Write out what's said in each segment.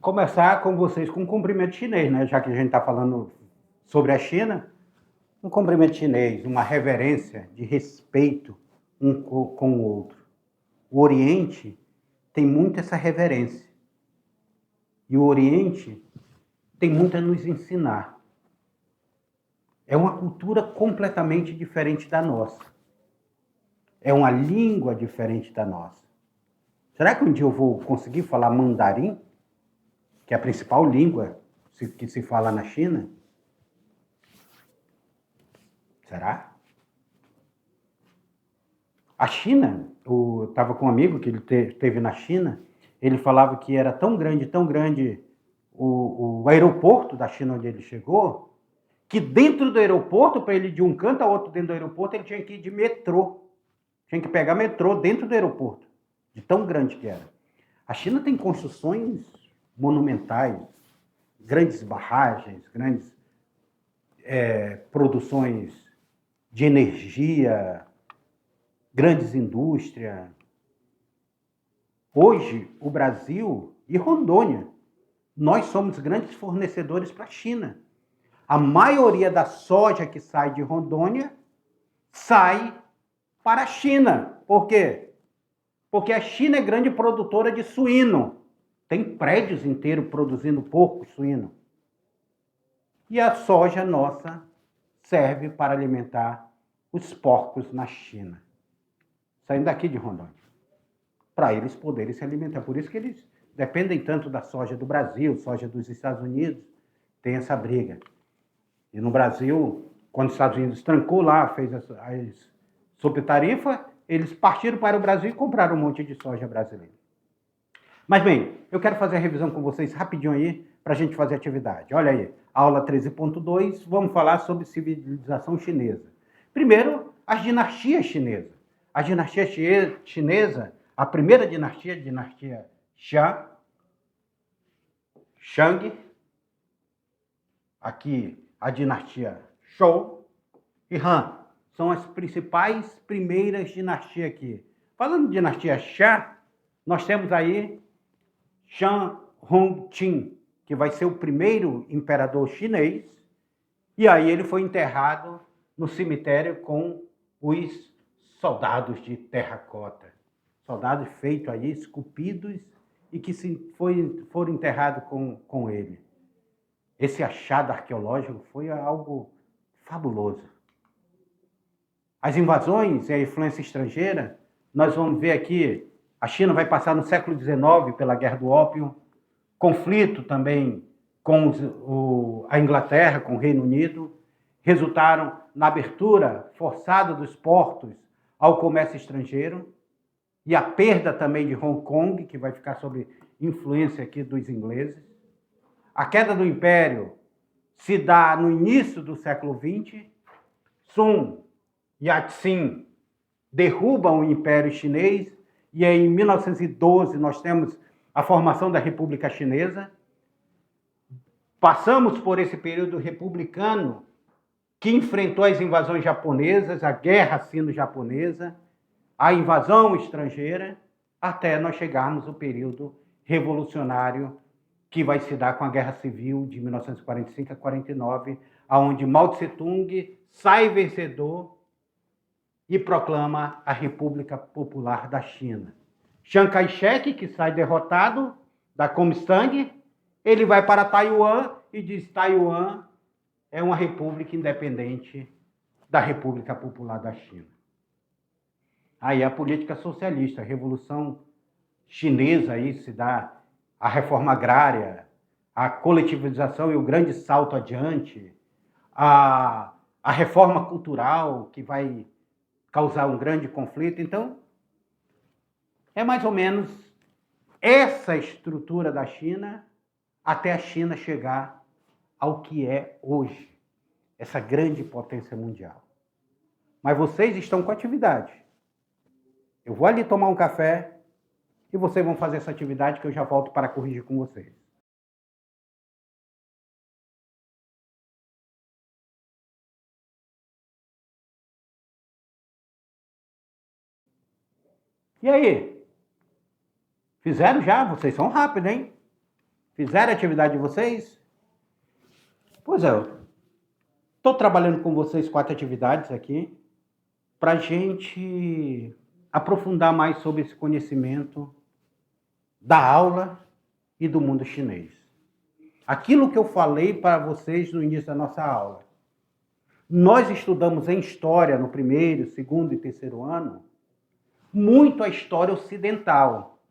Começar com vocês com um cumprimento chinês, né? Já que a gente está falando sobre a China, um cumprimento chinês, uma reverência de respeito um com o outro. O Oriente tem muito essa reverência. E o Oriente tem muito a nos ensinar. É uma cultura completamente diferente da nossa. É uma língua diferente da nossa. Será que um dia eu vou conseguir falar mandarim? Que é a principal língua que se fala na China? Será? A China, eu estava com um amigo que ele esteve na China, ele falava que era tão grande o aeroporto da China onde ele chegou, que dentro do aeroporto, para ele ir de um canto a outro dentro do aeroporto, ele tinha que ir de metrô. Tinha que pegar metrô dentro do aeroporto, de tão grande que era. A China tem construções monumentais, grandes barragens, grandes produções de energia, grandes indústrias. Hoje, o Brasil e Rondônia, nós somos grandes fornecedores para a China. A maioria da soja que sai de Rondônia sai para a China. Por quê? Porque a China é grande produtora de suíno. Tem prédios inteiros produzindo porco suíno. E a soja nossa serve para alimentar os porcos na China. Saindo daqui de Rondônia. Para eles poderem se alimentar. Por isso que eles dependem tanto da soja do Brasil, soja dos Estados Unidos. Tem essa briga. E no Brasil, quando os Estados Unidos trancou lá, fez as subtarifa, eles partiram para o Brasil e compraram um monte de soja brasileira. Mas bem, eu quero fazer a revisão com vocês rapidinho aí, para a gente fazer atividade. Olha aí, aula 13.2, vamos falar sobre civilização chinesa. Primeiro, as dinastias chinesas. A dinastia chinesa, a primeira dinastia, a dinastia Shang, aqui a dinastia Zhou e Han. São as principais primeiras dinastias aqui. Falando de dinastia Xia, nós temos aí Shang Hongqin, que vai ser o primeiro imperador chinês, e aí ele foi enterrado no cemitério com os soldados de terracota. Soldados feitos aí, esculpidos, e que foram enterrados com ele. Esse achado arqueológico foi algo fabuloso. As invasões e a influência estrangeira, nós vamos ver aqui, a China vai passar no século XIX pela Guerra do Ópio, conflito também com a Inglaterra, com o Reino Unido, resultaram na abertura forçada dos portos ao comércio estrangeiro e a perda também de Hong Kong, que vai ficar sob influência aqui dos ingleses. A queda do Império se dá no início do século XX. Sun Yat-sen derruba o Império Chinês e em 1912 nós temos a formação da República Chinesa. Passamos por esse período republicano que enfrentou as invasões japonesas, a Guerra Sino-Japonesa, a invasão estrangeira, até nós chegarmos ao período revolucionário que vai se dar com a Guerra Civil de 1945 a 49, onde Mao Tse-tung sai vencedor e proclama a República Popular da China. Chiang Kai-shek, que sai derrotado da Kuomintang, ele vai para Taiwan e diz: Taiwan é uma república independente da República Popular da China. Aí a política socialista, a Revolução Chinesa, aí se dá a reforma agrária, a coletivização e o grande salto adiante, a reforma cultural, que vai causar um grande conflito. Então, é mais ou menos essa estrutura da China até a China chegar ao que é hoje, essa grande potência mundial. Mas vocês estão com atividade. Eu vou ali tomar um café e vocês vão fazer essa atividade que eu já volto para corrigir com vocês. E aí? Fizeram já? Vocês são rápidos, hein? Fizeram a atividade de vocês? Pois é, estou trabalhando com vocês 4 atividades aqui para a gente aprofundar mais sobre esse conhecimento da aula e do mundo chinês. Aquilo que eu falei para vocês no início da nossa aula. Nós estudamos em história no primeiro, segundo e terceiro ano muito a história ocidental.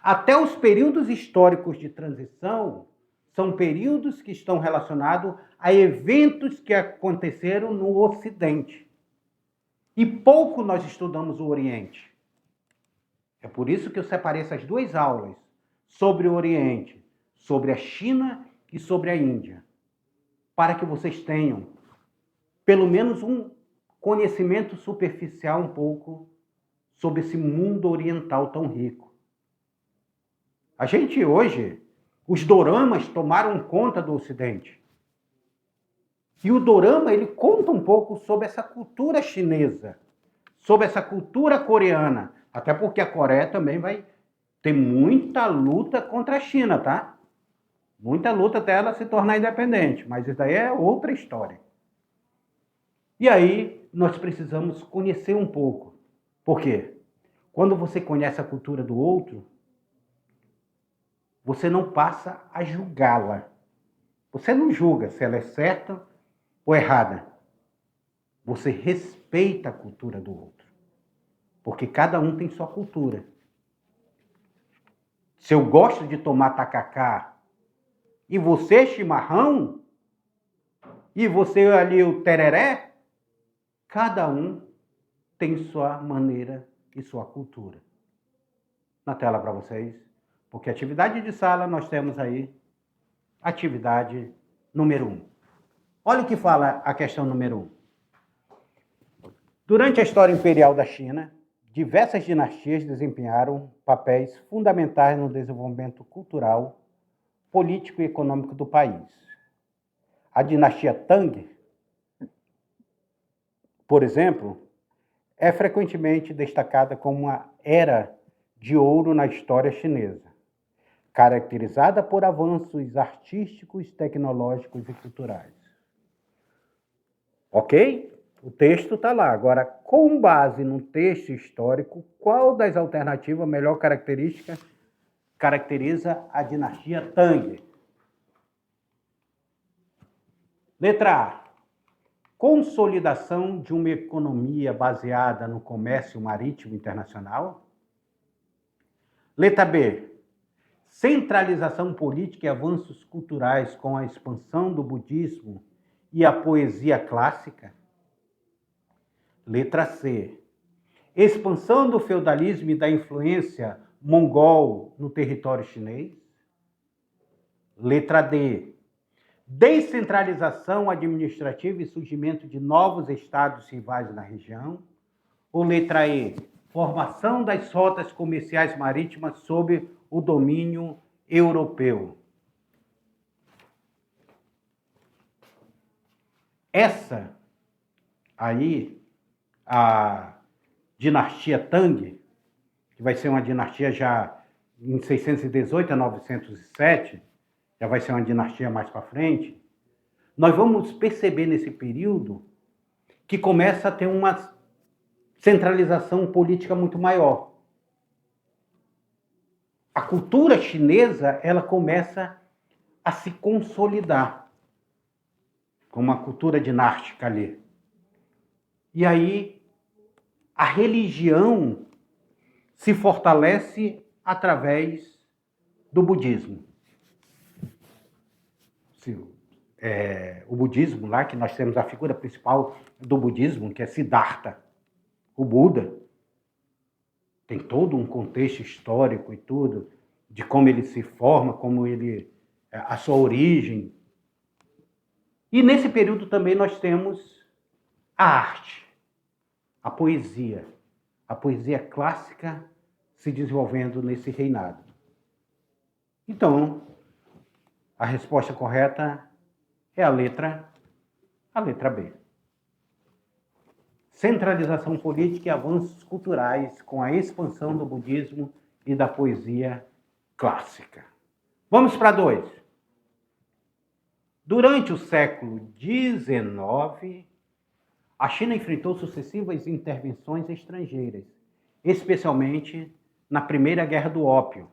Até os períodos históricos de transição são períodos que estão relacionados a eventos que aconteceram no Ocidente. E pouco nós estudamos o Oriente. É por isso que eu separei essas 2 aulas sobre o Oriente, sobre a China e sobre a Índia, para que vocês tenham pelo menos um conhecimento superficial um pouco sobre esse mundo oriental tão rico. A gente hoje, os doramas tomaram conta do Ocidente. E o dorama, ele conta um pouco sobre essa cultura chinesa, sobre essa cultura coreana, até porque a Coreia também vai ter muita luta contra a China, tá? Muita luta até ela se tornar independente, mas isso daí é outra história. E aí, nós precisamos conhecer um pouco. Por quê? Quando você conhece a cultura do outro, você não passa a julgá-la. Você não julga se ela é certa ou errada. Você respeita a cultura do outro. Porque cada um tem sua cultura. Se eu gosto de tomar tacacá e você chimarrão, e você ali o tereré, cada um tem sua maneira e sua cultura. Na tela para vocês, porque atividade de sala nós temos aí atividade número 1. Olha o que fala a questão número 1. Durante a história imperial da China, diversas dinastias desempenharam papéis fundamentais no desenvolvimento cultural, político e econômico do país. A dinastia Tang, por exemplo, é frequentemente destacada como uma era de ouro na história chinesa, caracterizada por avanços artísticos, tecnológicos e culturais. Ok? O texto está lá. Agora, com base no texto histórico, qual das alternativas melhor caracteriza a dinastia Tang? Letra A. Consolidação de uma economia baseada no comércio marítimo internacional. Letra B. Centralização política e avanços culturais com a expansão do budismo e a poesia clássica. Letra C. Expansão do feudalismo e da influência mongol no território chinês. Letra D. Descentralização administrativa e surgimento de novos estados rivais na região. Ou letra E. Formação das rotas comerciais marítimas sob o domínio europeu. Essa aí, a dinastia Tang, que vai ser uma dinastia já em 618 a 907, já vai ser uma dinastia mais para frente, nós vamos perceber nesse período que começa a ter uma centralização política muito maior. A cultura chinesa, ela começa a se consolidar como uma cultura dinástica ali. E aí, a religião se fortalece através do budismo. O budismo lá, que nós temos a figura principal do budismo, que é Siddhartha, o Buda, tem todo um contexto histórico e tudo, de como ele se forma, a sua origem. E nesse período também nós temos a arte, a poesia clássica se desenvolvendo nesse reinado. Então, a resposta correta é a letra B. centralização política e avanços culturais com a expansão do budismo e da poesia clássica. Vamos para 2. Durante o século XIX, a China enfrentou sucessivas intervenções estrangeiras, especialmente na Primeira Guerra do Ópio.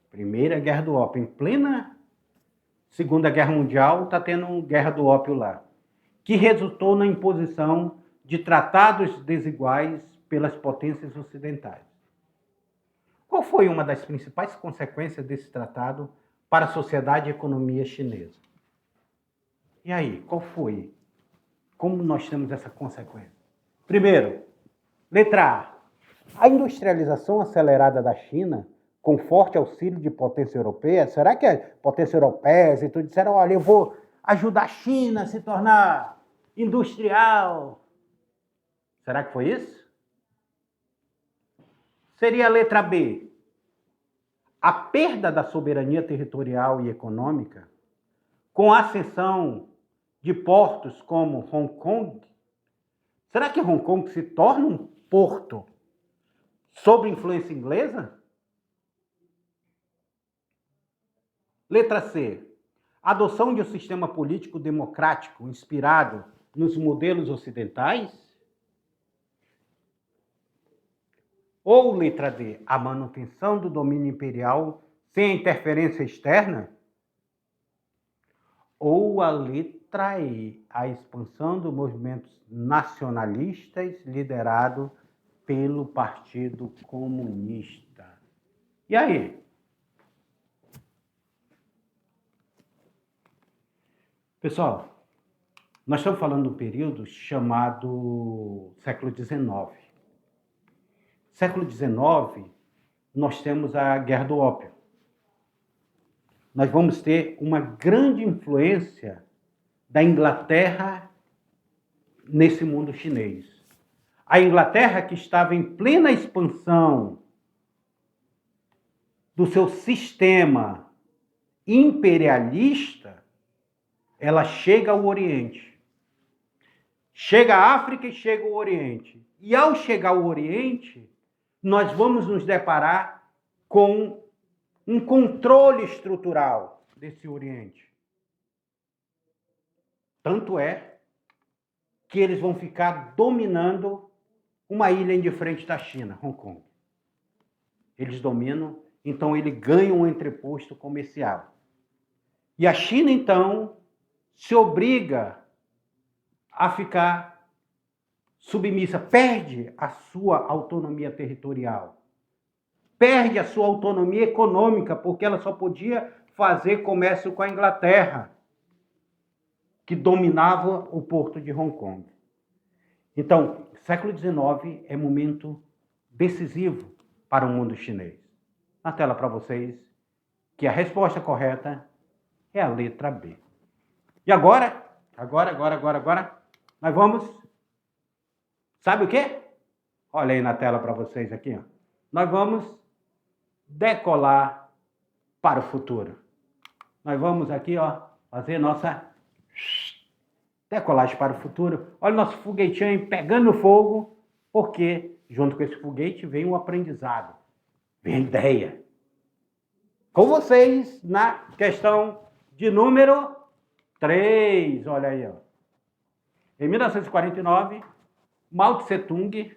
Primeira Guerra do Ópio, em plena Segunda Guerra Mundial, está tendo Guerra do Ópio lá, que resultou na imposição de tratados desiguais pelas potências ocidentais. Qual foi uma das principais consequências desse tratado para a sociedade e economia chinesa? E aí, qual foi? Como nós temos essa consequência? Primeiro, letra A. A industrialização acelerada da China, com forte auxílio de potência europeia, será que a potência europeia e tudo disseram, olha, eu vou ajudar a China a se tornar industrial? Será que foi isso? Seria a letra B. A perda da soberania territorial e econômica, com a ascensão de portos como Hong Kong. Será que Hong Kong se torna um porto sob influência inglesa? Letra C. Adoção de um sistema político democrático inspirado nos modelos ocidentais? Ou letra D. A manutenção do domínio imperial sem interferência externa? Ou a letra E. A expansão dos movimentos nacionalistas liderado pelo Partido Comunista? E aí? Pessoal, nós estamos falando de um período chamado século XIX. Século XIX, nós temos a Guerra do Ópio. Nós vamos ter uma grande influência da Inglaterra nesse mundo chinês. A Inglaterra, que estava em plena expansão do seu sistema imperialista, ela chega ao Oriente. Chega à África e chega ao Oriente. E ao chegar ao Oriente, nós vamos nos deparar com um controle estrutural desse Oriente. Tanto é que eles vão ficar dominando uma ilha indiferente da China, Hong Kong. Eles dominam, então ele ganha um entreposto comercial. E a China, então, se obriga a ficar submissa, perde a sua autonomia territorial, perde a sua autonomia econômica, porque ela só podia fazer comércio com a Inglaterra, que dominava o porto de Hong Kong. Então, século XIX é momento decisivo para o mundo chinês. Na tela para vocês que a resposta correta é a letra B. E agora, nós vamos, sabe o quê? Olha aí na tela para vocês aqui, ó. Nós vamos decolar para o futuro. Nós vamos aqui, ó, fazer nossa decolagem para o futuro. Olha o nosso foguetinho aí pegando fogo, porque junto com esse foguete vem o aprendizado, vem a ideia. Com vocês na questão de número 3, olha aí, ó. Em 1949, Mao Tse-tung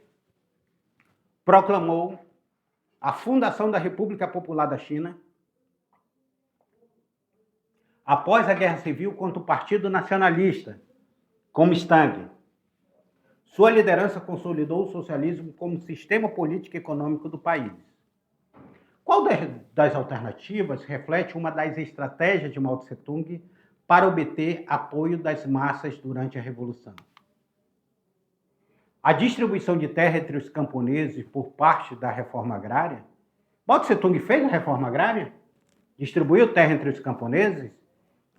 proclamou a fundação da República Popular da China após a Guerra Civil contra o Partido Nacionalista, Kuomintang. Sua liderança consolidou o socialismo como sistema político e econômico do país. Qual das alternativas reflete uma das estratégias de Mao Tse-tung para obter apoio das massas durante a Revolução? A distribuição de terra entre os camponeses por parte da reforma agrária? Mao Tse-tung fez a reforma agrária? Distribuiu terra entre os camponeses?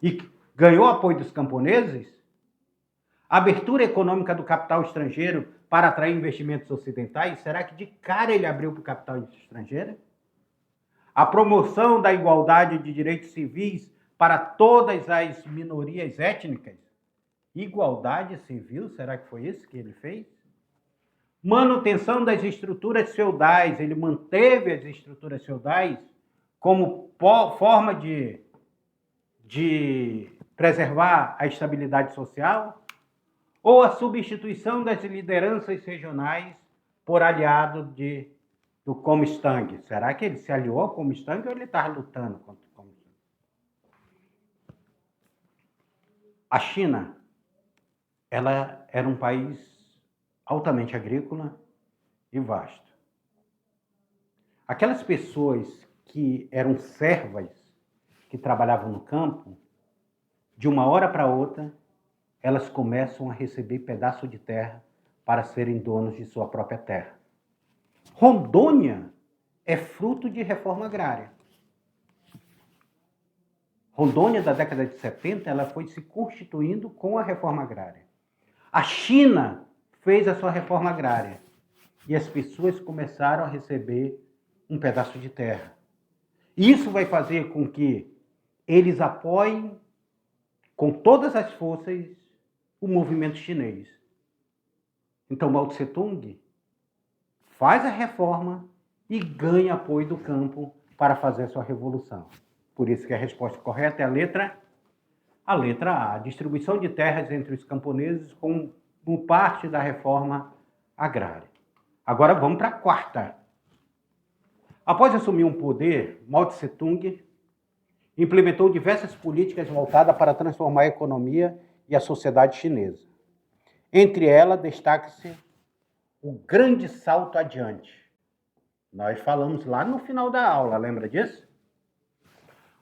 E ganhou apoio dos camponeses? A abertura econômica do capital estrangeiro para atrair investimentos ocidentais? Será que de cara ele abriu para o capital estrangeiro? A promoção da igualdade de direitos civis para todas as minorias étnicas? Igualdade civil, será que foi isso que ele fez? Manutenção das estruturas feudais, ele manteve as estruturas feudais como forma de preservar a estabilidade social? Ou a substituição das lideranças regionais por aliado do Comintang? Será que ele se aliou ao Comintang ou ele estava lutando contra o Comintang? A China, ela era um país altamente agrícola e vasto. Aquelas pessoas que eram servas, que trabalhavam no campo, de uma hora para outra, elas começam a receber pedaço de terra para serem donos de sua própria terra. Rondônia é fruto de reforma agrária. Rondônia, da década de 70, ela foi se constituindo com a reforma agrária. A China fez a sua reforma agrária e as pessoas começaram a receber um pedaço de terra. Isso vai fazer com que eles apoiem com todas as forças o movimento chinês. Então Mao Tse-tung faz a reforma e ganha apoio do campo para fazer a sua revolução. Por isso que a resposta correta é a letra A. Distribuição de terras entre os camponeses como parte da reforma agrária. Agora vamos para a quarta. Após assumir um poder, Mao Tse-tung implementou diversas políticas voltadas para transformar a economia e a sociedade chinesa. Entre elas, destaca-se o grande salto adiante. Nós falamos lá no final da aula, lembra disso?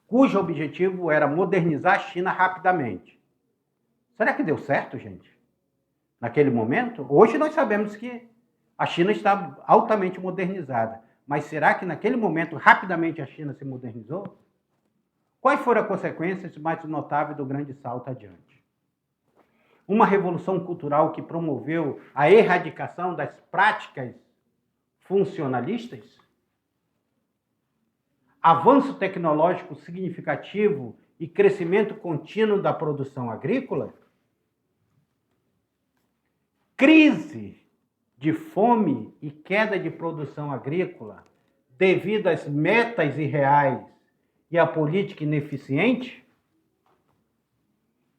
Cujo objetivo era modernizar a China rapidamente. Será que deu certo, gente? Naquele momento? Hoje nós sabemos que a China está altamente modernizada. Mas será que naquele momento, rapidamente, a China se modernizou? Quais foram as consequências mais notáveis do grande salto adiante? Uma revolução cultural que promoveu a erradicação das práticas funcionalistas? Avanço tecnológico significativo e crescimento contínuo da produção agrícola? Crise de fome e queda de produção agrícola devido às metas irreais e à política ineficiente?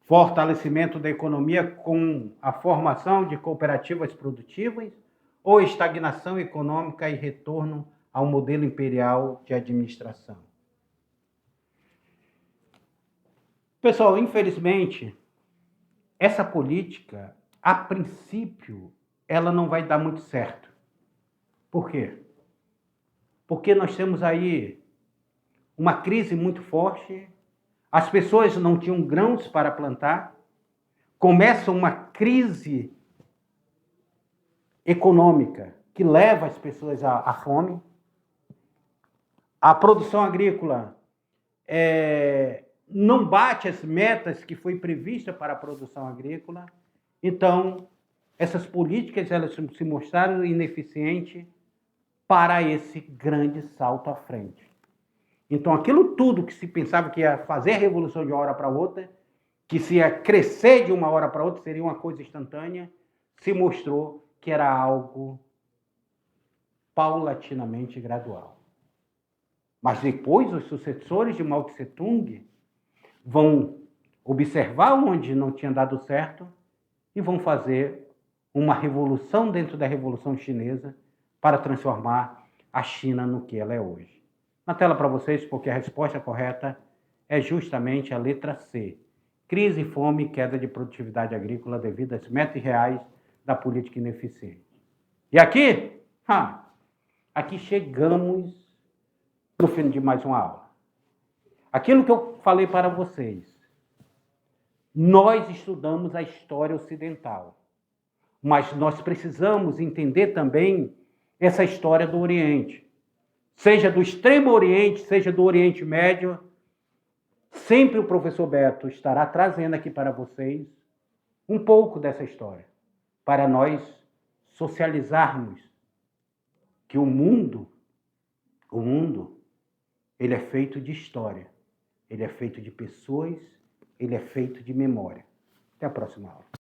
Fortalecimento da economia com a formação de cooperativas produtivas ou estagnação econômica e retorno ao modelo imperial de administração? Pessoal, infelizmente, essa política, a princípio, ela não vai dar muito certo. Por quê? Porque nós temos aí uma crise muito forte, as pessoas não tinham grãos para plantar, começa uma crise econômica que leva as pessoas à fome, a produção agrícola não bate as metas que foi prevista para a produção agrícola, então essas políticas elas se mostraram ineficientes para esse grande salto à frente. Então, aquilo tudo que se pensava que ia fazer a revolução de uma hora para outra, que se ia crescer de uma hora para outra, seria uma coisa instantânea, se mostrou que era algo paulatinamente gradual. Mas depois, os sucessores de Mao Tse-tung vão observar onde não tinha dado certo e vão fazer uma revolução dentro da Revolução Chinesa para transformar a China no que ela é hoje. Na tela para vocês, porque a resposta correta é justamente a letra C. Crise, fome e queda de produtividade agrícola devido às metas reais da política ineficiente. E aqui, aqui chegamos no fim de mais uma aula. Aquilo que eu falei para vocês, nós estudamos a história ocidental, mas nós precisamos entender também essa história do Oriente. Seja do Extremo Oriente, seja do Oriente Médio, sempre o professor Beto estará trazendo aqui para vocês um pouco dessa história, para nós socializarmos que o mundo, ele é feito de história, ele é feito de pessoas, ele é feito de memória. Até a próxima aula.